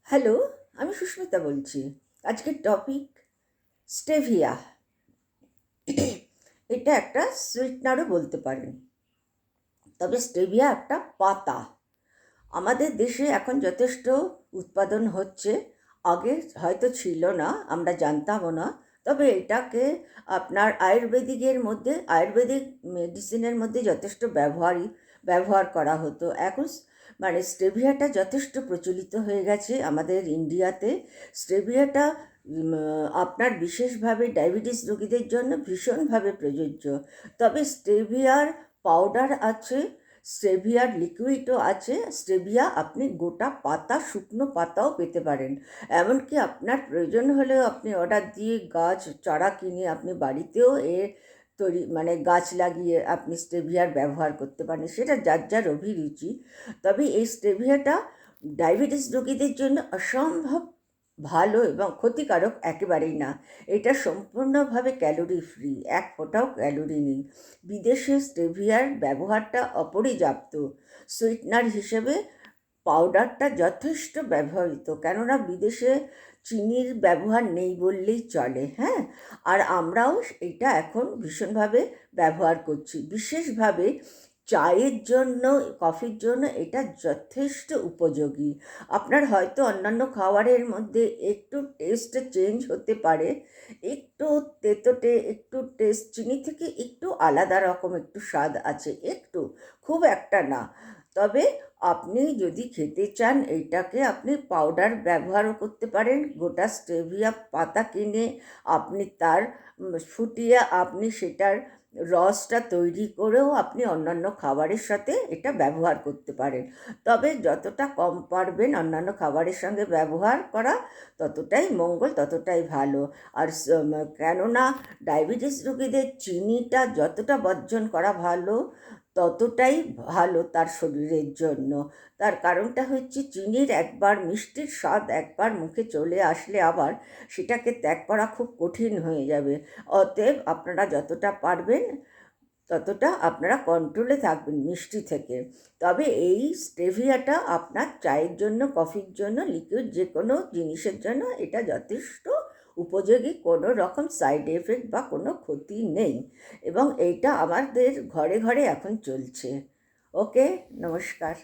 Hello, আমি সুস্মিতা বলছি। আজকের টপিক স্টেভিয়া। এটা একটা সুইটনারও বলতে পারেন, তবে স্টেভিয়া একটা পাতা। আমাদের দেশে এখন যথেষ্ট উৎপাদন হচ্ছে, আগে হয়তো ছিল না, আমরা জানতামও না। তবে এটাকে আপনার আয়ুর্বেদিক মেডিসিনের মধ্যে যথেষ্ট ব্যবহার করা হতো। এখন মানে স্টেভিয়াটা যথেষ্ট প্রচলিত হয়ে গেছে আমাদের ইন্ডিয়াতে। স্টেভিয়াটা আপনার বিশেষভাবে ডায়াবেটিস রোগীদের জন্য ভীষণভাবে প্রযোজ্য। তবে স্টেভিয়ার পাউডার আছে, স্টেভিয়ার লিকুইডও আছে। স্টেভিয়া আপনি গোটা পাতা, শুকনো পাতাও পেতে পারেন। এমনকি আপনার প্রয়োজন হলেও আপনি অর্ডার দিয়ে গাছ চারা কিনে আপনি বাড়িতেও তৈরি মানে গাছ লাগিয়ে আপনি স্টেভিয়ার ব্যবহার করতে পারেন, সেটা যার যার অভিরুচি। তবে এই স্টেভিয়াটা ডায়াবেটিস রোগীদের জন্য অসম্ভব ভালো এবং ক্ষতিকারক একেবারেই না। এটা সম্পূর্ণভাবে ক্যালোরি ফ্রি, এক ফোঁটাও ক্যালোরি নেই। বিদেশে স্টেভিয়ার ব্যবহারটা অপর্যাপ্ত। সুইটনার হিসেবে পাউডারটা যথেষ্ট ব্যবহৃত, কেননা বিদেশে চিনির ব্যবহার নেই বললেই চলে। হ্যাঁ, আর আমরাও এটা এখন ভীষণভাবে ব্যবহার করছি। বিশেষভাবে চায়ের জন্য, কফির জন্য এটা যথেষ্ট উপযোগী। আপনার হয়তো অন্যান্য খাবারের মধ্যে একটু টেস্ট চেঞ্জ হতে পারে, একটু তেতোটে, একটু টেস্ট চিনি থেকে একটু আলাদা রকম একটু স্বাদ আছে, একটু, খুব একটা না। তবে আপনি যদি খেতে চান, এইটাকে আপনি পাউডার ব্যবহারও করতে পারেন। গোটা স্টেভিয়া পাতা কিনে আপনি তার ফুটিয়ে আপনি সেটার রসটা তৈরি করেও আপনি অন্যান্য খাবারের সাথে এটা ব্যবহার করতে পারেন। তবে যতটা কম পারবেন অন্যান্য খাবারের সঙ্গে ব্যবহার করা, ততটাই মঙ্গল, ততটাই ভালো। আর কেননা ডায়াবেটিস রোগীদের চিনিটা যতটা বর্জন করা ভালো, ততটাই ভালো তার শরীরের জন্য। তার কারণটা হচ্ছে চিনির একবার মিষ্টির স্বাদ একবার মুখে চলে আসলে আবার সেটাকে ত্যাগ করা খুব কঠিন হয়ে যাবে। অতএব আপনারা যতটা পারবেন ততটা আপনারা কন্ট্রোলে থাকবেন মিষ্টি থেকে। তবে এই স্টেভিয়াটা আপনার চায়ের জন্য, কফির জন্য, লিকুইড যে কোনো জিনিসের জন্য এটা যথেষ্ট উপযোগী। কোনো রকম সাইড এফেক্ট বা কোনো ক্ষতি নেই, এবং এইটা আমাদের ঘরে ঘরে এখন চলছে। ওকে, নমস্কার।